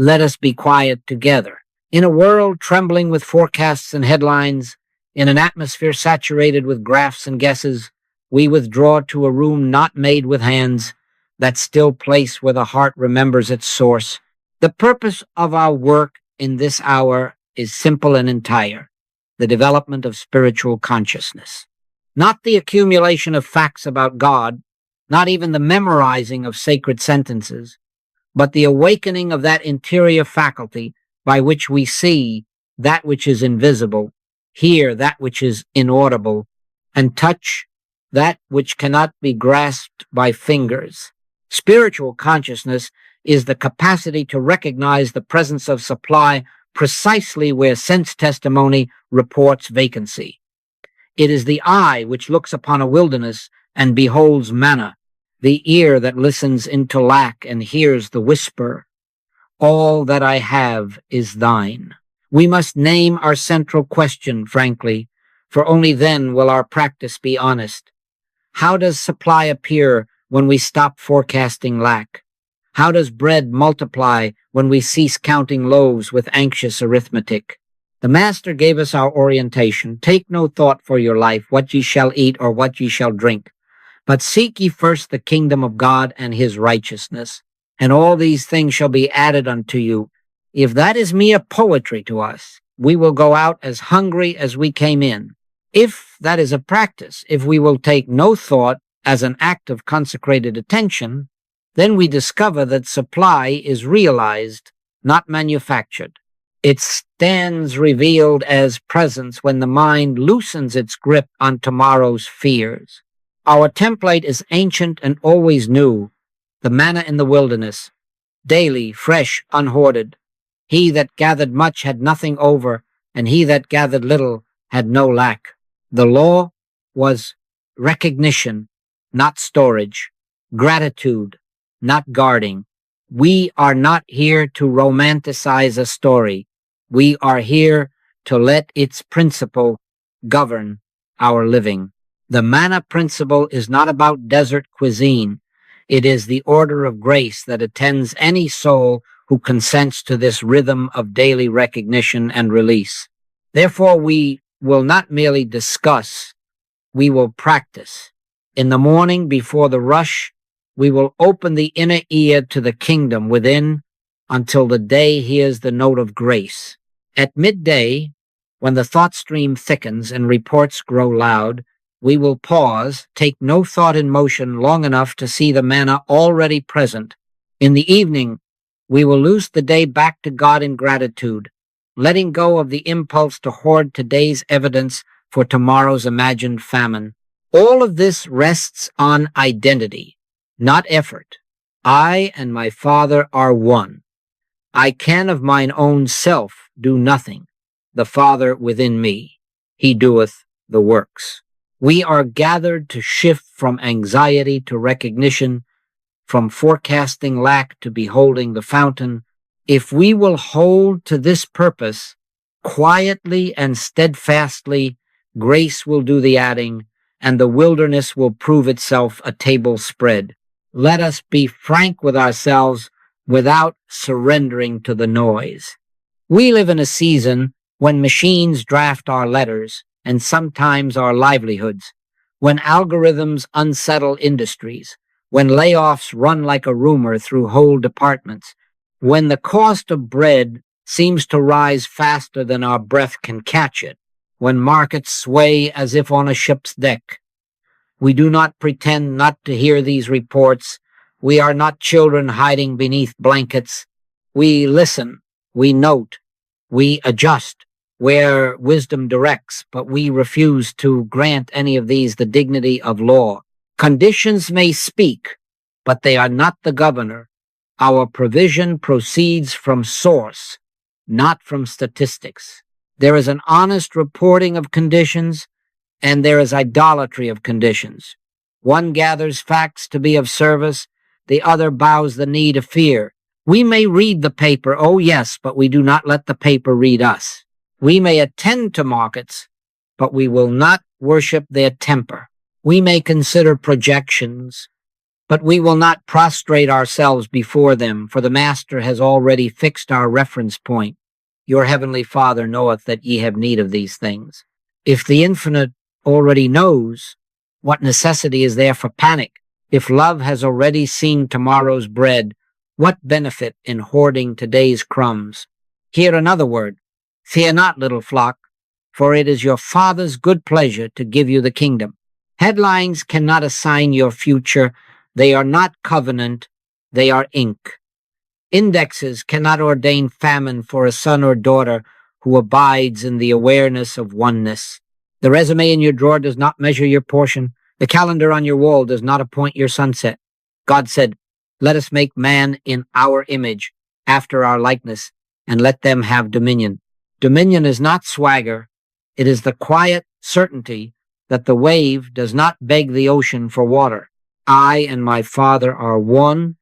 Let us be quiet together. In a world trembling with forecasts and headlines, in an atmosphere saturated with graphs and guesses, we withdraw to a room not made with hands, that still place where the heart remembers its source. The purpose of our work in this hour is simple and entire: the development of spiritual consciousness. Not the accumulation of facts about God, not even the memorizing of sacred sentences, but the awakening of that interior faculty by which we see that which is invisible, hear that which is inaudible, and touch that which cannot be grasped by fingers. Spiritual consciousness is the capacity to recognize the presence of supply precisely where sense testimony reports vacancy. It is the eye which looks upon a wilderness and beholds manna, the ear that listens into lack and hears the whisper, "All that I have is thine." We must name our central question frankly, for only then will our practice be honest. How does supply appear when we stop forecasting lack? How does bread multiply when we cease counting loaves with anxious arithmetic? The Master gave us our orientation. Take no thought for your life, what ye shall eat or what ye shall drink. But seek ye first the kingdom of God and his righteousness, and all these things shall be added unto you. If that is mere poetry to us, we will go out as hungry as we came in. If that is a practice, if we will take no thought as an act of consecrated attention, then we discover that supply is realized, not manufactured. It stands revealed as presence when the mind loosens its grip on tomorrow's fears. Our template is ancient and always new, the manna in the wilderness, daily, fresh, unhoarded. He that gathered much had nothing over, and he that gathered little had no lack. The law was recognition, not storage, gratitude, not guarding. We are not here to romanticize a story. We are here to let its principle govern our living. The manna principle is not about desert cuisine. It is the order of grace that attends any soul who consents to this rhythm of daily recognition and release. Therefore, we will not merely discuss, we will practice. In the morning, before the rush, we will open the inner ear to the kingdom within until the day hears the note of grace. At midday, when the thought stream thickens and reports grow loud, we will pause, take no thought in motion long enough to see the manna already present. In the evening, we will loose the day back to God in gratitude, letting go of the impulse to hoard today's evidence for tomorrow's imagined famine. All of this rests on identity, not effort. I and my Father are one. I can of mine own self do nothing. The Father within me, he doeth the works. We are gathered to shift from anxiety to recognition, from forecasting lack to beholding the fountain. If we will hold to this purpose, quietly and steadfastly, grace will do the adding, and the wilderness will prove itself a table spread. Let us be frank with ourselves without surrendering to the noise. We live in a season when machines draft our letters and sometimes our livelihoods, when algorithms unsettle industries, when layoffs run like a rumor through whole departments, when the cost of bread seems to rise faster than our breath can catch it, when markets sway as if on a ship's deck. We do not pretend not to hear these reports. We are not children hiding beneath blankets. We listen, we note, we adjust where wisdom directs, but we refuse to grant any of these the dignity of law. Conditions may speak, but they are not the governor. Our provision proceeds from source, not from statistics. There is an honest reporting of conditions, and there is idolatry of conditions. One gathers facts to be of service, the other bows the knee to fear. We may read the paper, oh yes, but we do not let the paper read us. We may attend to markets, but we will not worship their temper. We may consider projections, But we will not prostrate ourselves before them, for the Master has already fixed our reference point. Your heavenly Father knoweth that ye have need of these things. If the infinite already knows, what necessity is there for panic? If love has already seen tomorrow's bread, what benefit in hoarding today's crumbs? Hear another word. Fear not, little flock, for it is your Father's good pleasure to give you the kingdom. Headlines cannot assign your future. They are not covenant. They are ink. Indexes cannot ordain famine for a son or daughter who abides in the awareness of oneness. The resume in your drawer does not measure your portion. The calendar on your wall does not appoint your sunset. God said, let us make man in our image, after our likeness, and let them have dominion. Dominion is not swagger. It is the quiet certainty that the wave does not beg the ocean for water. I and my Father are one,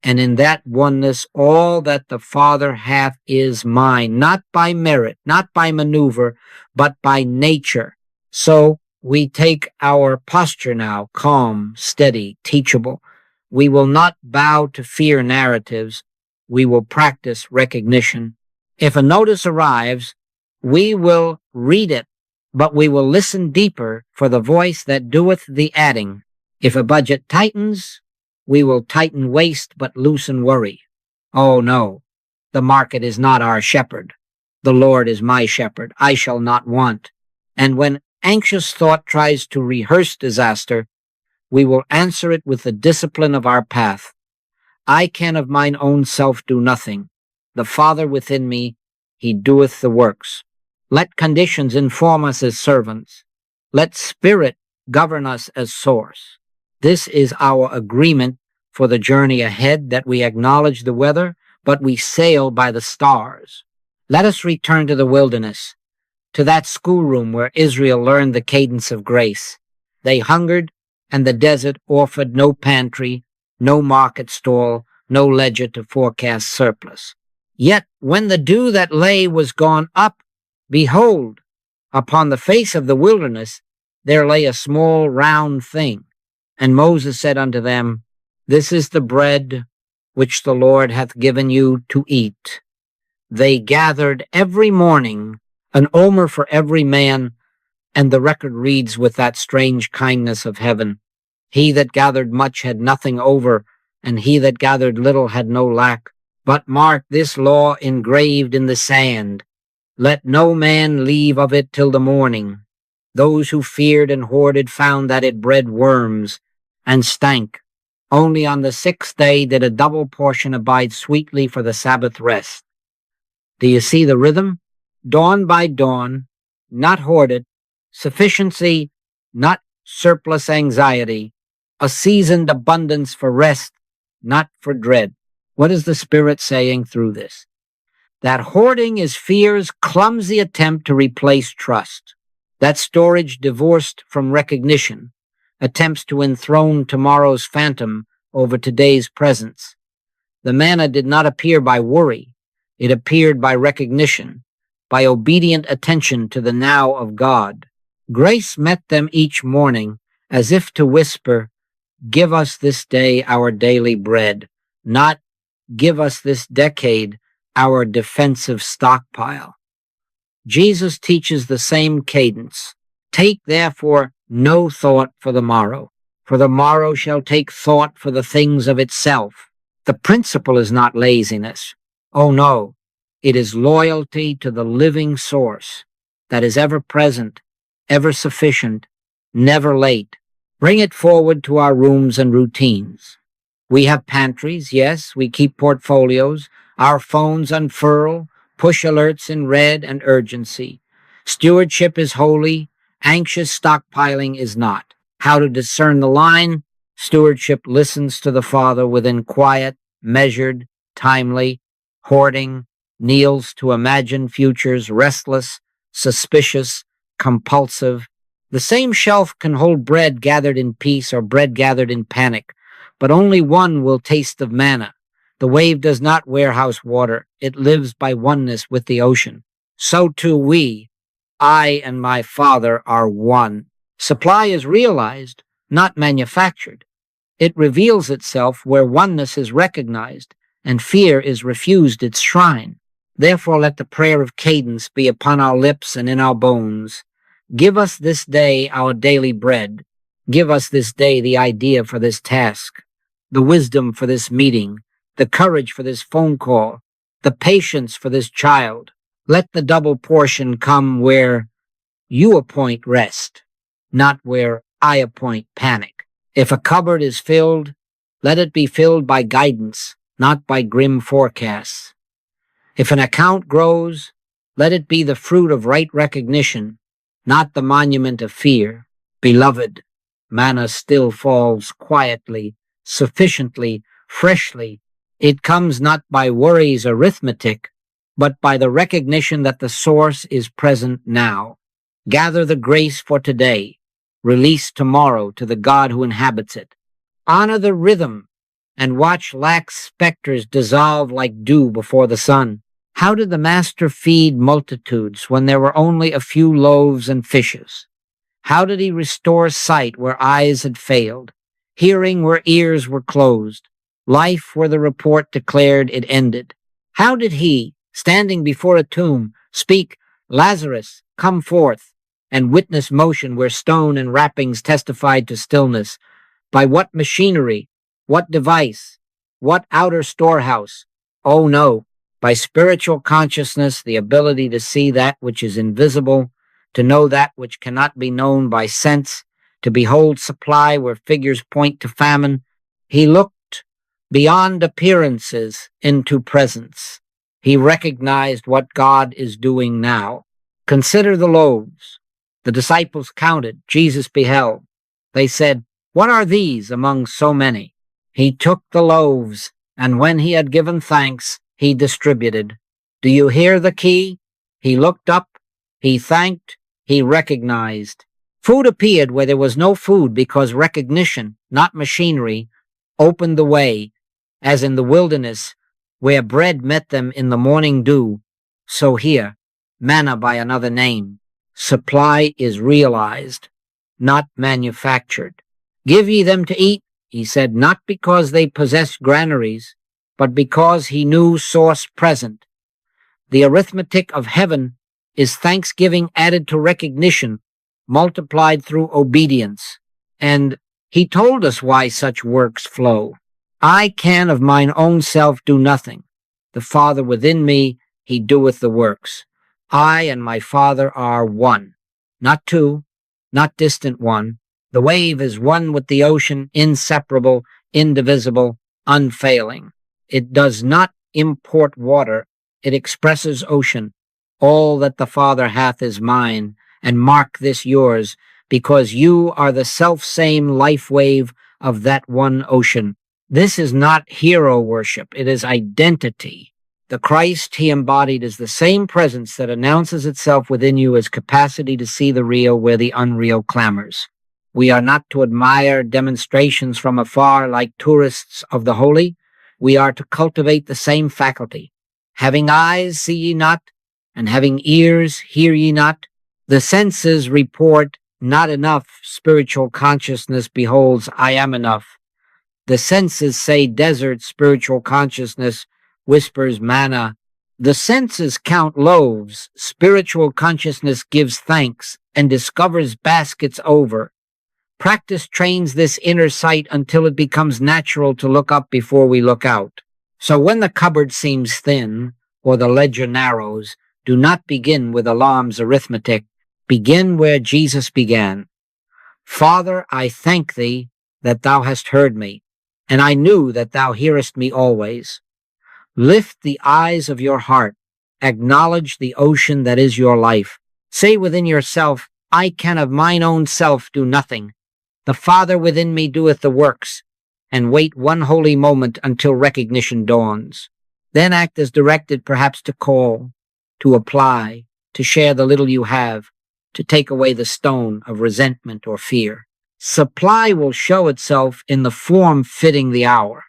and in that oneness all that the Father hath is mine, not by merit, not by maneuver, but by nature. So we take our posture now, calm, steady, teachable. We will not bow to fear narratives. We will practice recognition. If a notice arrives, we will read it, but we will listen deeper for the voice that doeth the adding. If a budget tightens, we will tighten waste but loosen worry. Oh no, the market is not our shepherd. The Lord is my shepherd. I shall not want. And when anxious thought tries to rehearse disaster, we will answer it with the discipline of our path. I can of mine own self do nothing. The Father within me, he doeth the works. Let conditions inform us as servants. Let spirit govern us as source. This is our agreement for the journey ahead, that we acknowledge the weather, but we sail by the stars. Let us return to the wilderness, to that schoolroom where Israel learned the cadence of grace. They hungered, and the desert offered no pantry, no market stall, no ledger to forecast surplus. Yet when the dew that lay was gone up, behold, upon the face of the wilderness there lay a small round thing. And Moses said unto them, this is the bread which the Lord hath given you to eat. They gathered every morning an omer for every man, and the record reads with that strange kindness of heaven. He that gathered much had nothing over, and he that gathered little had no lack. But mark this law engraved in the sand. Let no man leave of it till the morning. Those who feared and hoarded found that it bred worms and stank. Only on the sixth day did a double portion abide sweetly for the Sabbath rest. Do you see the rhythm? Dawn by dawn, not hoarded, sufficiency, not surplus anxiety, a seasoned abundance for rest, not for dread. What is the Spirit saying through this? That hoarding is fear's clumsy attempt to replace trust. That storage divorced from recognition attempts to enthrone tomorrow's phantom over today's presence. The manna did not appear by worry. It appeared by recognition, by obedient attention to the now of God. Grace met them each morning as if to whisper, give us this day our daily bread, not give us this decade our defensive stockpile. Jesus teaches the same cadence. Take therefore no thought for the morrow shall take thought for the things of itself. The principle is not laziness. Oh no, it is loyalty to the living source that is ever present, ever sufficient, never late. Bring it forward to our rooms and routines. We have pantries, yes, we keep portfolios, our phones unfurl, push alerts in red and urgency. Stewardship is holy, anxious stockpiling is not. How to discern the line? Stewardship listens to the Father within quiet, measured, timely. Hoarding kneels to imagine futures, restless, suspicious, compulsive. The same shelf can hold bread gathered in peace or bread gathered in panic, but only one will taste of manna. The wave does not warehouse water. It lives by oneness with the ocean. So too we, I and my Father, are one. Supply is realized, not manufactured. It reveals itself where oneness is recognized and fear is refused its shrine. Therefore let the prayer of cadence be upon our lips and in our bones. Give us this day our daily bread. Give us this day the idea for this task, the wisdom for this meeting, the courage for this phone call, the patience for this child. Let the double portion come where you appoint rest, not where I appoint panic. If a cupboard is filled, let it be filled by guidance, not by grim forecasts. If an account grows, let it be the fruit of right recognition, not the monument of fear. Beloved, manna still falls quietly, sufficiently, freshly. It comes not by worry's arithmetic, but by the recognition that the source is present now. Gather the grace for today. Release tomorrow to the God who inhabits it. Honor the rhythm and watch lax specters dissolve like dew before the sun. How did the Master feed multitudes when there were only a few loaves and fishes? How did he restore sight where eyes had failed, hearing where ears were closed, life where the report declared it ended? How did he, standing before a tomb, speak, "Lazarus, come forth," and witness motion where stone and wrappings testified to stillness? By what machinery? What device? What outer storehouse? Oh no, by spiritual consciousness, the ability to see that which is invisible, to know that which cannot be known by sense, to behold supply where figures point to famine. He looked beyond appearances into presence. He recognized what God is doing now. Consider the loaves. The disciples counted. Jesus beheld. They said, "What are these among so many?" He took the loaves, and when he had given thanks, he distributed. Do you hear the key? He looked up, he thanked, he recognized. Food appeared where there was no food because recognition, not machinery, opened the way, as in the wilderness, where bread met them in the morning dew. So here, manna by another name. Supply is realized, not manufactured. Give ye them to eat, he said, not because they possessed granaries, but because he knew source present. The arithmetic of heaven is thanksgiving added to recognition, multiplied through obedience. And he told us why such works flow. I can of mine own self do nothing. The Father within me, he doeth the works. I and my Father are one, not two, not distant one. The wave is one with the ocean, inseparable, indivisible, unfailing. It does not import water, it expresses ocean. All that the Father hath is mine, and mark this yours, because you are the self-same life wave of that one ocean. This is not hero worship, it is identity. The Christ he embodied is the same presence that announces itself within you as capacity to see the real where the unreal clamors. We are not to admire demonstrations from afar like tourists of the holy. We are to cultivate the same faculty. Having eyes, see ye not, and having ears, hear ye not. The senses report not enough. Spiritual consciousness beholds I am enough. The senses say desert. Spiritual consciousness whispers manna. The senses count loaves. Spiritual consciousness gives thanks and discovers baskets over. Practice trains this inner sight until it becomes natural to look up before we look out. So when the cupboard seems thin or the ledger narrows, do not begin with alarm's arithmetic. Begin where Jesus began. Father, I thank thee that thou hast heard me, and I knew that thou hearest me always. Lift the eyes of your heart. Acknowledge the ocean that is your life. Say within yourself, I can of mine own self do nothing. The Father within me doeth the works, and wait one holy moment until recognition dawns. Then act as directed, perhaps to call, to apply, to share the little you have, to take away the stone of resentment or fear. Supply will show itself in the form fitting the hour,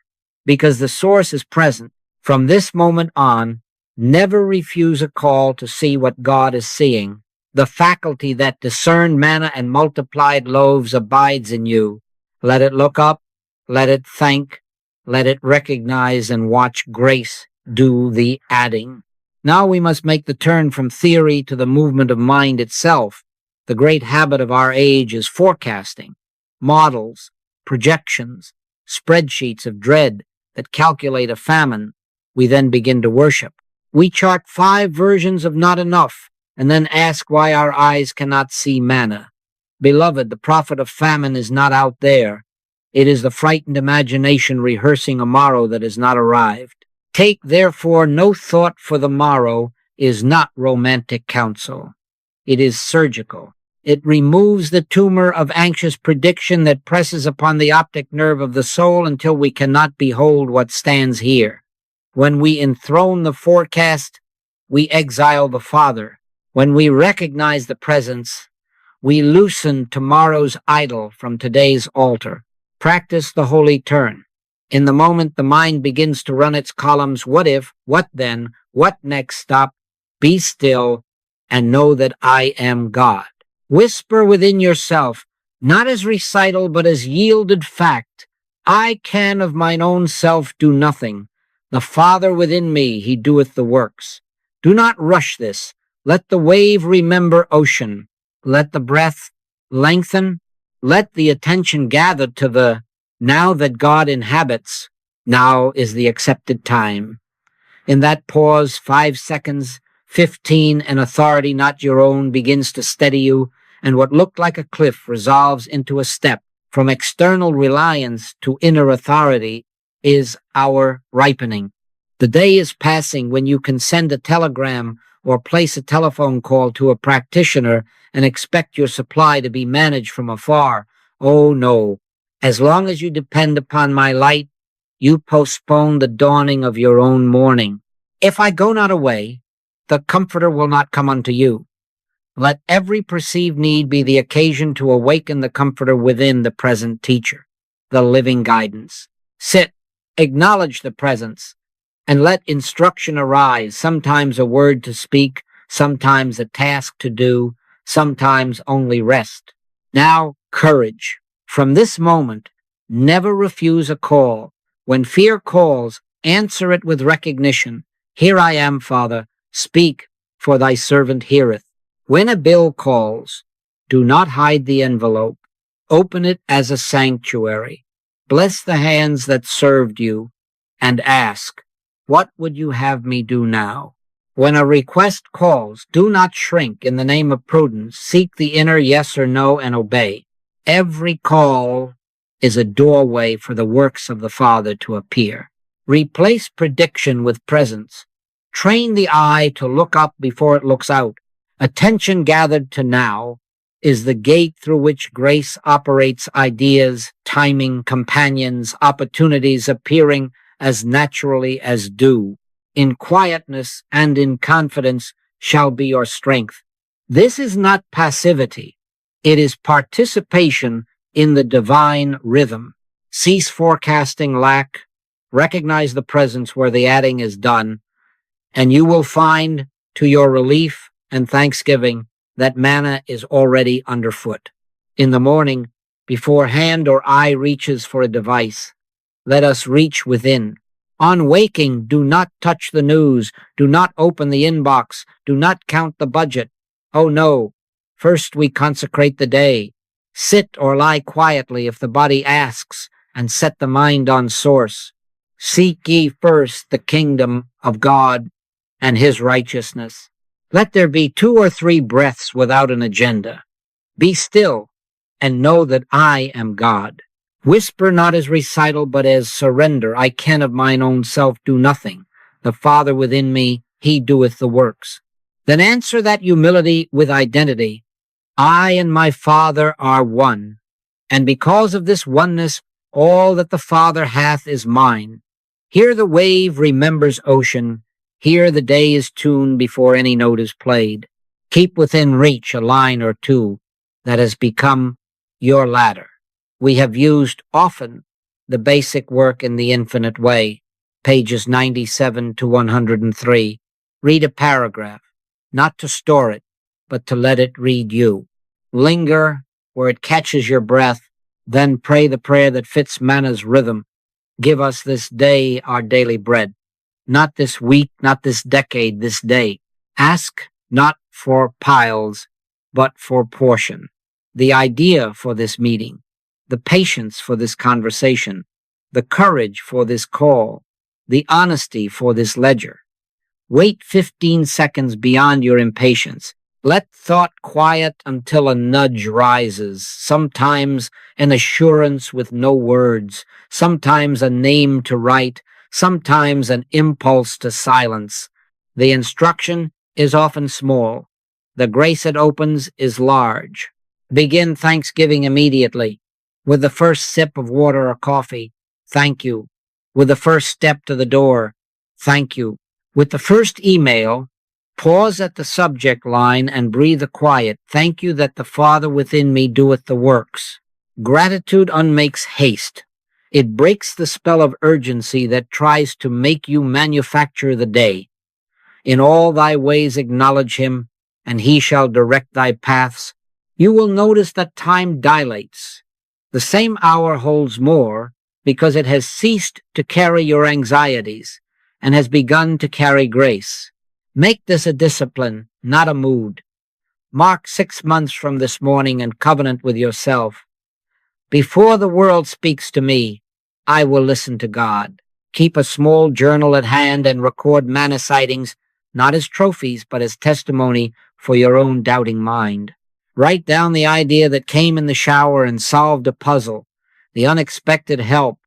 because the source is present. From this moment on, never refuse a call to see what God is seeing. The faculty that discerned manna and multiplied loaves abides in you. Let it look up, let it thank, let it recognize, and watch grace do the adding. Now we must make the turn from theory to the movement of mind itself. The great habit of our age is forecasting, models, projections, spreadsheets of dread that calculate a famine. We then begin to worship. We chart 5 versions of not enough, and then ask why our eyes cannot see manna. Beloved, the prophet of famine is not out there. It is the frightened imagination rehearsing a morrow that has not arrived. Take, therefore, no thought, for the morrow is not romantic counsel. It is surgical. It removes the tumor of anxious prediction that presses upon the optic nerve of the soul until we cannot behold what stands here. When we enthrone the forecast, we exile the Father. When we recognize the presence, we loosen tomorrow's idol from today's altar. Practice the holy turn. In the moment the mind begins to run its columns, what if, what then, what next, stop, be still, and know that I am God. Whisper within yourself, not as recital, but as yielded fact, I can of mine own self do nothing. The Father within me, he doeth the works. Do not rush this. Let the wave remember ocean. Let the breath lengthen. Let the attention gather to the now that God inhabits. Now is the accepted time. In that pause, 5 seconds, 15, an authority not your own begins to steady you, and what looked like a cliff resolves into a step. From external reliance to inner authority is our ripening. The day is passing when you can send a telegram or place a telephone call to a practitioner and expect your supply to be managed from afar. Oh no. As long as you depend upon my light, you postpone the dawning of your own morning. If I go not away, the Comforter will not come unto you. Let every perceived need be the occasion to awaken the Comforter within the present teacher, the living guidance. Sit, acknowledge the presence, and let instruction arise, sometimes a word to speak, sometimes a task to do, sometimes only rest. Now, courage. From this moment, never refuse a call. When fear calls, answer it with recognition. Here I am, Father. Speak, for thy servant heareth. When a bill calls, do not hide the envelope. Open it as a sanctuary. Bless the hands that served you, and ask, what would you have me do now? When a request calls, do not shrink. In the name of prudence, seek the inner yes or no and obey. Every call is a doorway for the works of the Father to appear. Replace prediction with presence. Train the eye to look up before it looks out. Attention gathered to now is the gate through which grace operates, ideas, timing, companions, opportunities appearing as naturally as dew. In quietness and in confidence shall be your strength. This is not passivity. It is participation in the divine rhythm. Cease forecasting lack. Recognize the presence where the adding is done, and you will find, to your relief and thanksgiving, that manna is already underfoot. In the morning, before hand or eye reaches for a device, let us reach within. On waking, do not touch the news. Do not open the inbox. Do not count the budget. Oh no. First we consecrate the day. Sit or lie quietly if the body asks, and set the mind on source. Seek ye first the kingdom of God and his righteousness. Let there be 2 or 3 breaths without an agenda. Be still and know that I am God. Whisper not as recital, but as surrender. I can of mine own self do nothing. The Father within me, he doeth the works. Then answer that humility with identity. I and my Father are one, and because of this oneness, all that the Father hath is mine. Here the wave remembers ocean. Here the day is tuned before any note is played. Keep within reach a line or two that has become your ladder. We have used often the basic work in the infinite way, pages 97 to 103. Read a paragraph, not to store it, but to let it read you. Linger where it catches your breath, Then pray the prayer that fits Manna's rhythm. Give us this day our daily bread. Not this week, not this decade, this day. Ask not for piles, but for portion. The idea for this meeting, the patience for this conversation, the courage for this call, the honesty for this ledger. Wait 15 seconds beyond your impatience. Let thought quiet until a nudge rises, sometimes an assurance with no words, sometimes a name to write, sometimes an impulse to silence. The instruction is often small. The grace it opens is large. Begin Thanksgiving immediately. With the first sip of water or coffee, thank you. With the first step to the door, thank you. With the first email, pause at the subject line and breathe a quiet, thank you that the Father within me doeth the works. Gratitude unmakes haste. It breaks the spell of urgency that tries to make you manufacture the day. In all thy ways acknowledge him, and he shall direct thy paths. You will notice that time dilates. The same hour holds more because it has ceased to carry your anxieties and has begun to carry grace. Make this a discipline, not a mood. Mark 6 months from this morning and covenant with yourself. Before the world speaks to me, I will listen to God. Keep a small journal at hand and record Manna sightings, not as trophies, but as testimony for your own doubting mind. Write down the idea that came in the shower and solved a puzzle, the unexpected help,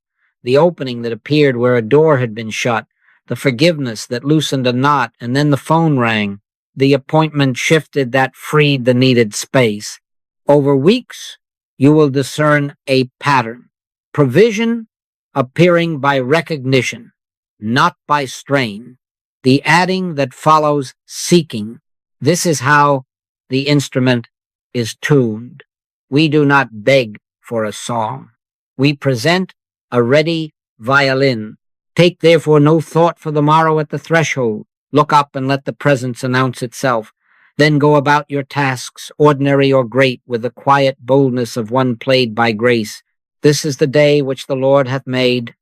the opening that appeared where a door had been shut, the forgiveness that loosened a knot, and then the phone rang. The appointment shifted that freed the needed space. Over weeks, you will discern a pattern. Provision appearing by recognition, not by strain. The adding that follows seeking. This is how the instrument is tuned. We do not beg for a song. We present a ready violin. Take therefore no thought for the morrow at the threshold. Look up and let the presence announce itself. Then go about your tasks, ordinary or great, with the quiet boldness of one played by grace. This is the day which the Lord hath made.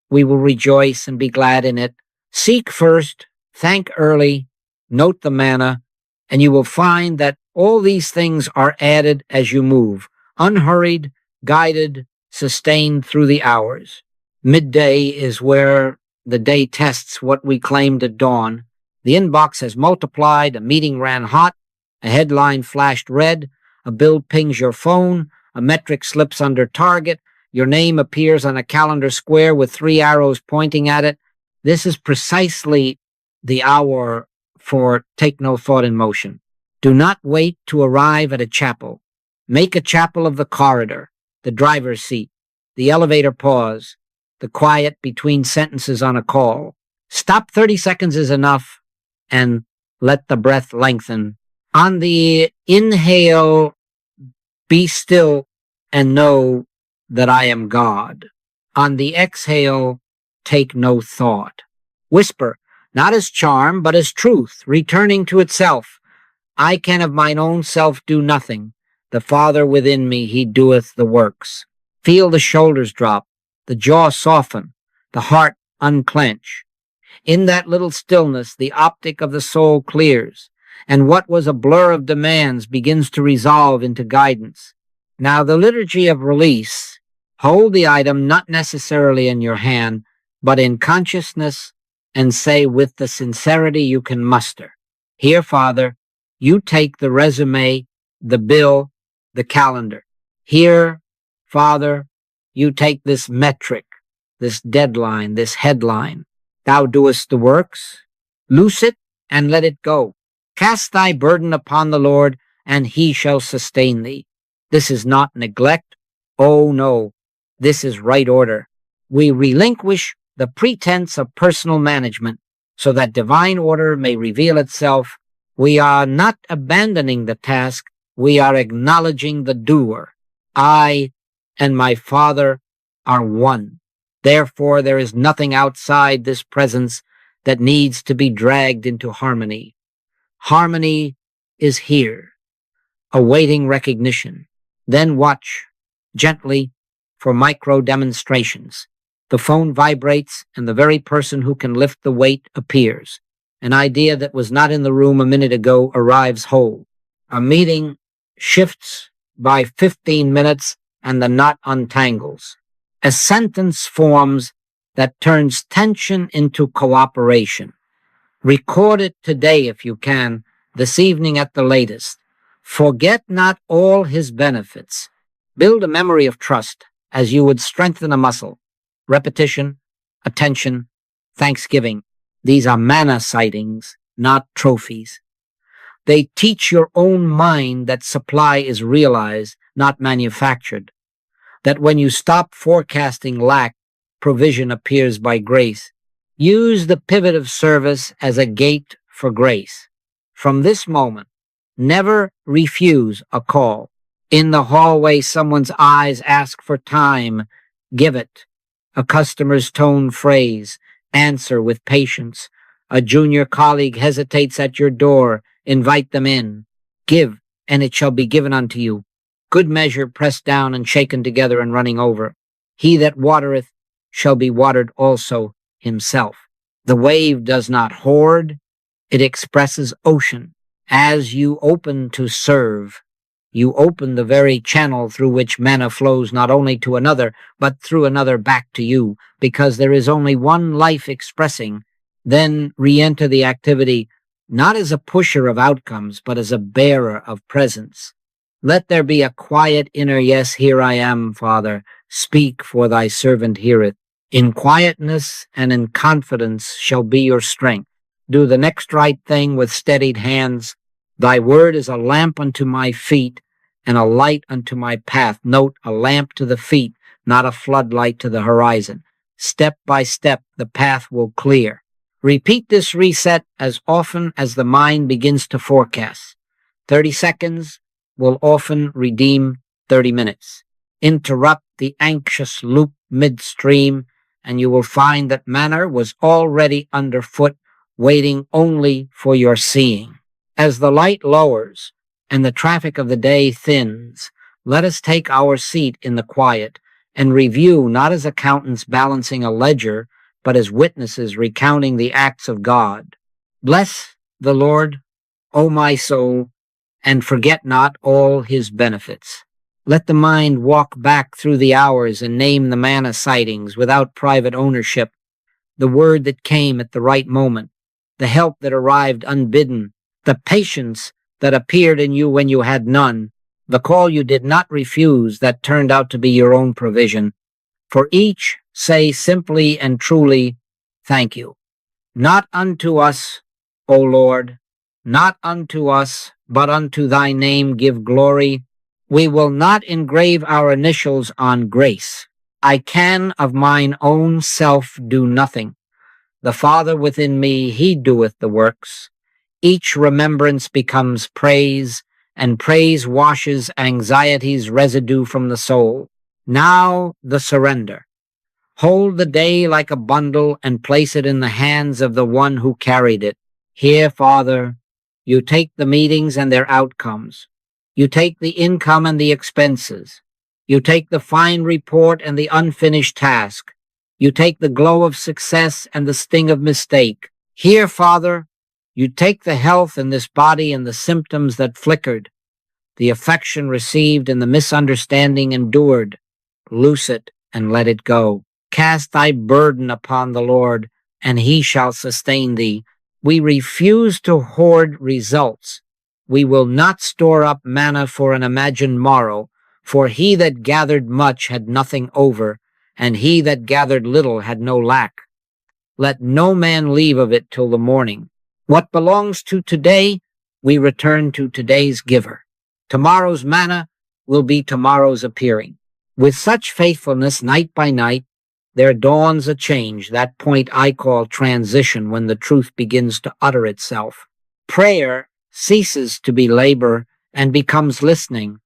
We will rejoice and be glad in it. Seek first, thank early, note the manna, and you will find that all these things are added as you move, unhurried, guided, sustained through the hours. Midday is where the day tests what we claimed at dawn. The inbox has multiplied, a meeting ran hot, a headline flashed red, a bill pings your phone, a metric slips under target, your name appears on a calendar square with 3 arrows pointing at it. This is precisely the hour for take no thought in motion. Do not wait to arrive at a chapel. Make a chapel of the corridor, the driver's seat, the elevator pause, the quiet between sentences on a call. Stop 30 seconds is enough and let the breath lengthen. On the inhale, be still and know that I am God. On the exhale, take no thought. Whisper, not as charm, but as truth, returning to itself. I can of mine own self do nothing. The Father within me, he doeth the works. Feel the shoulders drop, the jaw soften, the heart unclench. In that little stillness, the optic of the soul clears, and what was a blur of demands begins to resolve into guidance. Now, the liturgy of release, hold the item not necessarily in your hand, but in consciousness, and say with the sincerity you can muster, here, Father, you take the resume, the bill, the calendar. Here, Father, you take this metric, this deadline, this headline. Thou doest the works. Loose it and let it go. Cast thy burden upon the Lord, and he shall sustain thee. This is not neglect. Oh, no. This is right order. We relinquish the pretense of personal management so that divine order may reveal itself. We are not abandoning the task. We are acknowledging the doer. I and my Father are one. Therefore, there is nothing outside this presence that needs to be dragged into harmony. Harmony is here, awaiting recognition. Then watch, gently, for micro demonstrations. The phone vibrates, and the very person who can lift the weight appears. An idea that was not in the room a minute ago arrives whole. A meeting shifts by 15 minutes, and the knot untangles. A sentence forms that turns tension into cooperation. Record it today if you can, this evening at the latest. Forget not all his benefits. Build a memory of trust as you would strengthen a muscle. Repetition, attention, thanksgiving. These are manna sightings, not trophies. They teach your own mind that supply is realized, not manufactured. That when you stop forecasting lack, provision appears by grace. Use the pivot of service as a gate for grace. From this moment, never refuse a call. In the hallway, someone's eyes ask for time. Give it. A customer's tone phrase. Answer with patience. A junior colleague hesitates at your door. Invite them in. Give, and it shall be given unto you. Good measure pressed down and shaken together and running over. He that watereth shall be watered also himself. The wave does not hoard, it expresses ocean. As you open to serve, you open the very channel through which manna flows not only to another, but through another back to you, because there is only one life expressing. Then re-enter the activity, not as a pusher of outcomes, but as a bearer of presence. Let there be a quiet inner, yes, here I am, Father. Speak, for thy servant heareth. In quietness and in confidence shall be your strength. Do the next right thing with steadied hands. Thy word is a lamp unto my feet and a light unto my path. Note, a lamp to the feet, not a floodlight to the horizon. Step by step, the path will clear. Repeat this reset as often as the mind begins to forecast. 30 seconds will often redeem 30 minutes. Interrupt the anxious loop midstream, and you will find that manna was already underfoot, waiting only for your seeing. As the light lowers and the traffic of the day thins, let us take our seat in the quiet and review not as accountants balancing a ledger, but as witnesses recounting the acts of God. Bless the Lord, O my soul, and forget not all his benefits. Let the mind walk back through the hours and name the manna sightings without private ownership, the word that came at the right moment, the help that arrived unbidden, the patience that appeared in you when you had none, the call you did not refuse that turned out to be your own provision. For each, say simply and truly, thank you. Not unto us, O Lord, not unto us, but unto thy name give glory. We will not engrave our initials on grace. I can of mine own self do nothing. The Father within me, he doeth the works. Each remembrance becomes praise, and praise washes anxiety's residue from the soul. Now the surrender. Hold the day like a bundle and place it in the hands of the one who carried it. Here, Father, you take the meetings and their outcomes. You take the income and the expenses. You take the fine report and the unfinished task. You take the glow of success and the sting of mistake. Here, Father, you take the health in this body and the symptoms that flickered, the affection received and the misunderstanding endured. Loose it and let it go. Cast thy burden upon the Lord, and he shall sustain thee. We refuse to hoard results. We will not store up manna for an imagined morrow, for he that gathered much had nothing over, and he that gathered little had no lack. Let no man leave of it till the morning. What belongs to today, we return to today's giver. Tomorrow's manna will be tomorrow's appearing. With such faithfulness, night by night, there dawns a change, that point I call transition, when the truth begins to utter itself. Prayer ceases to be labor and becomes listening.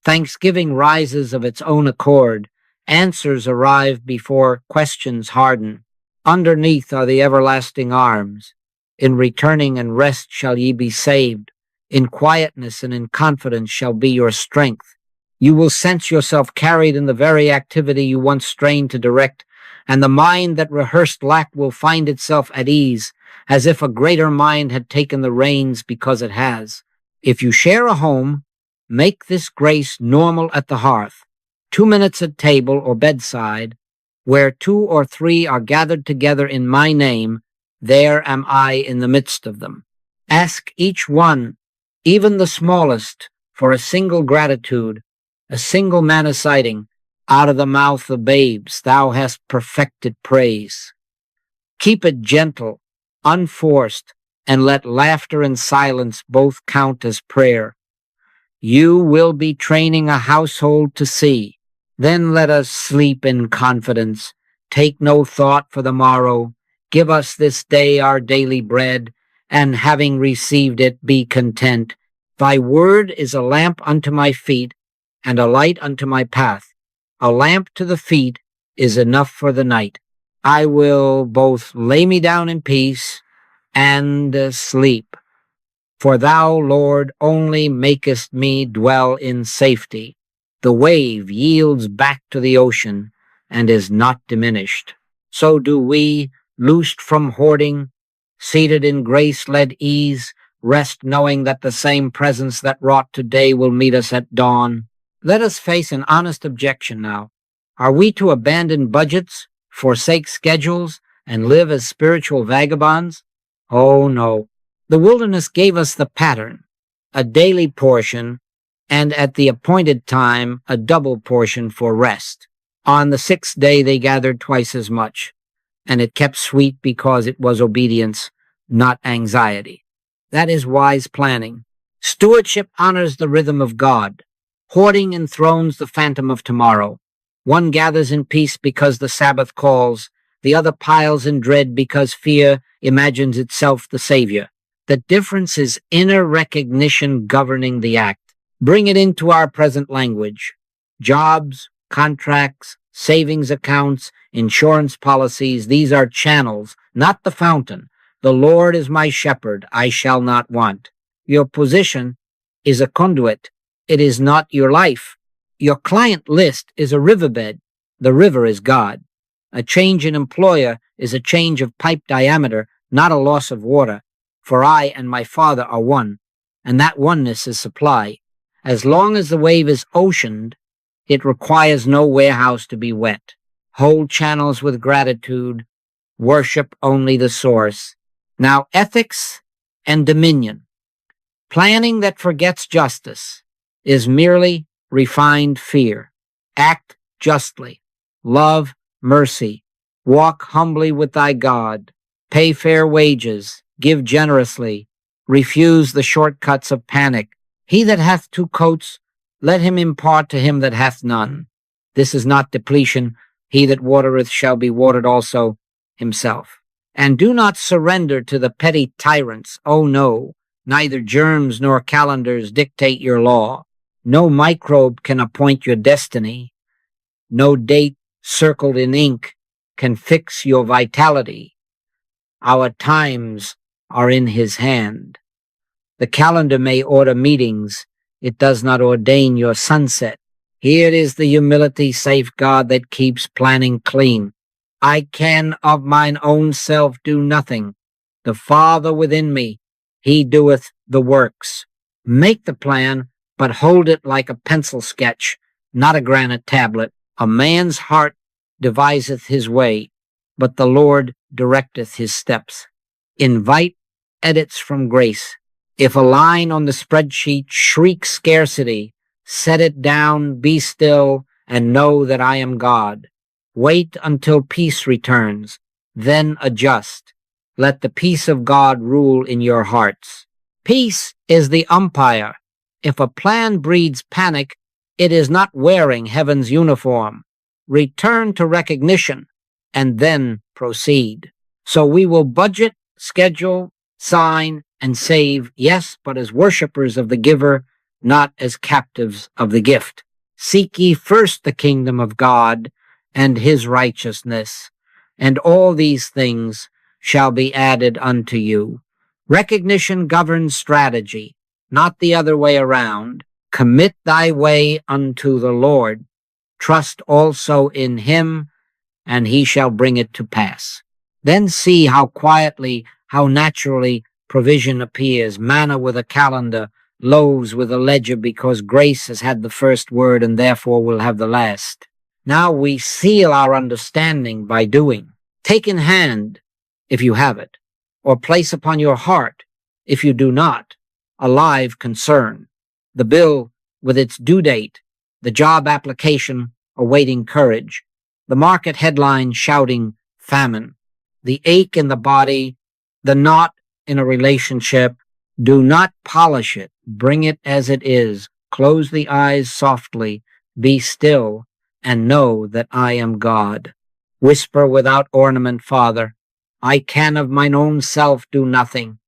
Thanksgiving rises of its own accord. Answers arrive before questions harden. Underneath are the everlasting arms. In returning and rest shall ye be saved. In quietness and in confidence shall be your strength. You will sense yourself carried in the very activity you once strained to direct, and the mind that rehearsed lack will find itself at ease, as if a greater mind had taken the reins because it has. If you share a home, make this grace normal at the hearth, 2 minutes at table or bedside, where 2 or 3 are gathered together in my name, there am I in the midst of them. Ask each one, even the smallest, for a single gratitude, a single manna citing, out of the mouth of babes thou hast perfected praise. Keep it gentle, unforced, and let laughter and silence both count as prayer. You will be training a household to see. Then let us sleep in confidence. Take no thought for the morrow. Give us this day our daily bread, and having received it, be content. Thy word is a lamp unto my feet, and a light unto my path. A lamp to the feet is enough for the night. I will both lay me down in peace and sleep. For thou, Lord, only makest me dwell in safety. The wave yields back to the ocean and is not diminished. So do we, loosed from hoarding, seated in grace-led ease, rest knowing that the same presence that wrought today will meet us at dawn. Let us face an honest objection now. Are we to abandon budgets, forsake schedules, and live as spiritual vagabonds? Oh, no. The wilderness gave us the pattern, a daily portion, and at the appointed time, a double portion for rest. On the 6th day they gathered twice as much, and it kept sweet because it was obedience, not anxiety. That is wise planning. Stewardship honors the rhythm of God. Hoarding enthrones the phantom of tomorrow. One gathers in peace because the Sabbath calls, the other piles in dread because fear imagines itself the savior. The difference is inner recognition governing the act. Bring it into our present language. Jobs, contracts, savings accounts, insurance policies, these are channels, not the fountain. The Lord is my shepherd, I shall not want. Your position is a conduit. It is not your life. Your client list is a riverbed. The river is God. A change in employer is a change of pipe diameter, not a loss of water. For I and my Father are one, and that oneness is supply. As long as the wave is oceaned, it requires no warehouse to be wet. Hold channels with gratitude. Worship only the source. Now, ethics and dominion. Planning that forgets justice is merely refined fear. Act justly. Love mercy. Walk humbly with thy God. Pay fair wages. Give generously. Refuse the shortcuts of panic. He that hath 2 coats, let him impart to him that hath none. This is not depletion. He that watereth shall be watered also himself. And do not surrender to the petty tyrants. Oh no, neither germs nor calendars dictate your law. No microbe can appoint your destiny. No date circled in ink can fix your vitality. Our times are in his hand. The calendar may order meetings. It does not ordain your sunset. Here is the humility safeguard that keeps planning clean. I can of mine own self do nothing. The Father within me, he doeth the works. Make the plan, but hold it like a pencil sketch, not a granite tablet. A man's heart deviseth his way, but the Lord directeth his steps. Invite edits from grace. If a line on the spreadsheet shrieks scarcity, set it down, be still, and know that I am God. Wait until peace returns, then adjust. Let the peace of God rule in your hearts. Peace is the umpire. If a plan breeds panic, it is not wearing heaven's uniform. Return to recognition, and then proceed. So we will budget, schedule, sign, and save, yes, but as worshipers of the giver, not as captives of the gift. Seek ye first the kingdom of God and his righteousness, and all these things shall be added unto you. Recognition governs strategy, not the other way around. Commit thy way unto the Lord. Trust also in him, and he shall bring it to pass. Then see how quietly, how naturally provision appears, manna with a calendar, loaves with a ledger, because grace has had the first word and therefore will have the last. Now we seal our understanding by doing. Take in hand, if you have it, or place upon your heart, if you do not, a live concern. The bill with its due date, the job application awaiting courage, the market headline shouting famine, the ache in the body, the knot in a relationship. Do not polish it. Bring it as it is. Close the eyes softly. Be still and know that I am God. Whisper without ornament, Father, I can of mine own self do nothing.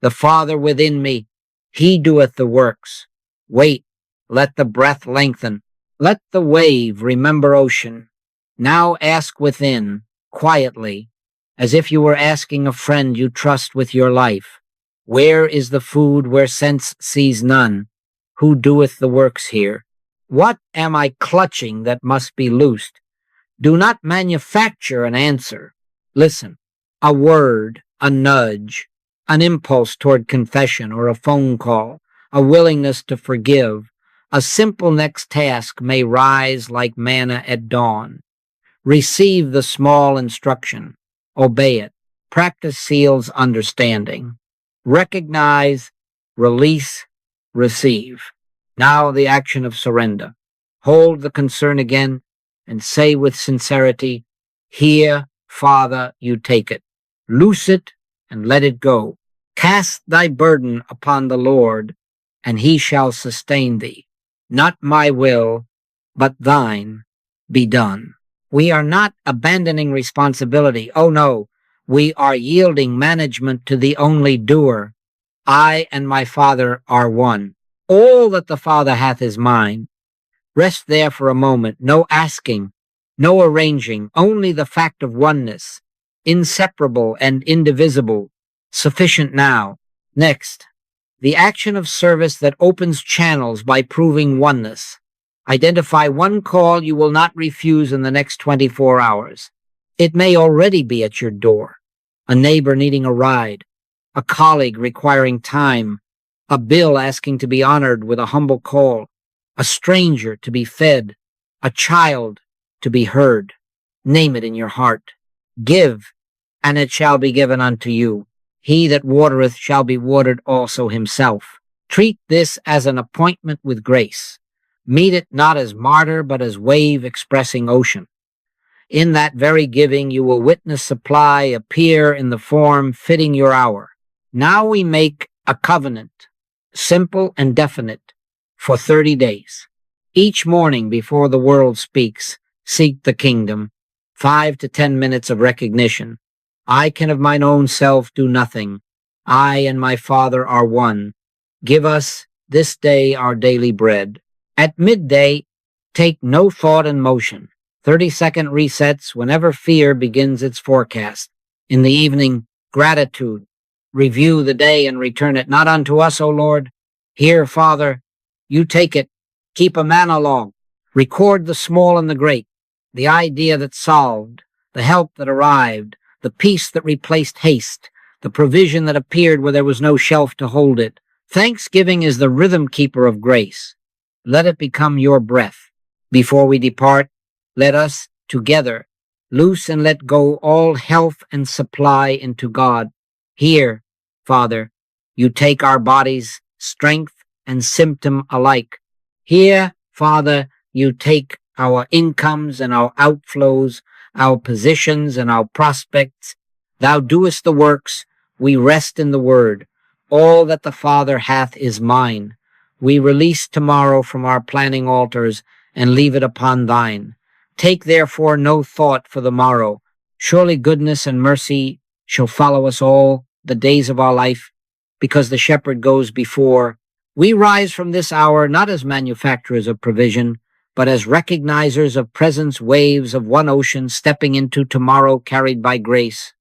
The Father within me, he doeth the works. Wait, let the breath lengthen. Let the wave remember ocean. Now ask within, quietly, as if you were asking a friend you trust with your life. Where is the food where sense sees none? Who doeth the works here? What am I clutching that must be loosed? Do not manufacture an answer. Listen, a word, a nudge, an impulse toward confession or a phone call, a willingness to forgive. A simple next task may rise like manna at dawn. Receive the small instruction. Obey it. Practice seals understanding. Recognize, release, receive. Now the action of surrender. Hold the concern again and say with sincerity, here, Father, you take it. Loose it and let it go. Cast thy burden upon the Lord, and he shall sustain thee. Not my will, but thine be done. We are not abandoning responsibility. Oh no, we are yielding management to the only doer. I and my Father are one. All that the Father hath is mine. Rest there for a moment. No asking, no arranging, only the fact of oneness, inseparable and indivisible, sufficient now. Next, the action of service that opens channels by proving oneness. Identify one call you will not refuse in the next 24 hours. It may already be at your door. A neighbor needing a ride, a colleague requiring time, a bill asking to be honored with a humble call, a stranger to be fed, a child to be heard. Name it in your heart. Give, and it shall be given unto you. He that watereth shall be watered also himself. Treat this as an appointment with grace. Meet it not as martyr, but as wave expressing ocean. In that very giving, you will witness supply appear in the form fitting your hour. Now we make a covenant, simple and definite, for 30 days. Each morning before the world speaks, seek the kingdom. 5 to 10 minutes of recognition. I can of mine own self do nothing. I and my Father are one. Give us this day our daily bread. At midday, take no thought in motion. 30-second resets whenever fear begins its forecast. In the evening, gratitude. Review the day and return it not unto us, O Lord. Here, Father, you take it. Keep a manna log. Record the small and the great, the idea that solved, the help that arrived, the peace that replaced haste, the provision that appeared where there was no shelf to hold it. Thanksgiving is the rhythm keeper of grace. Let it become your breath. Before we depart, let us, together, loose and let go all health and supply into God. Here, Father, you take our bodies, strength and symptom alike. Here, Father, you take our incomes and our outflows, our positions and our prospects. Thou doest the works. We rest in the word. All that the Father hath is mine. We release tomorrow from our planning altars and leave it upon thine. Take therefore no thought for the morrow. Surely goodness and mercy shall follow us all the days of our life, because the shepherd goes before. We rise from this hour not as manufacturers of provision, but as recognizers of presence waves of one ocean stepping into tomorrow carried by grace.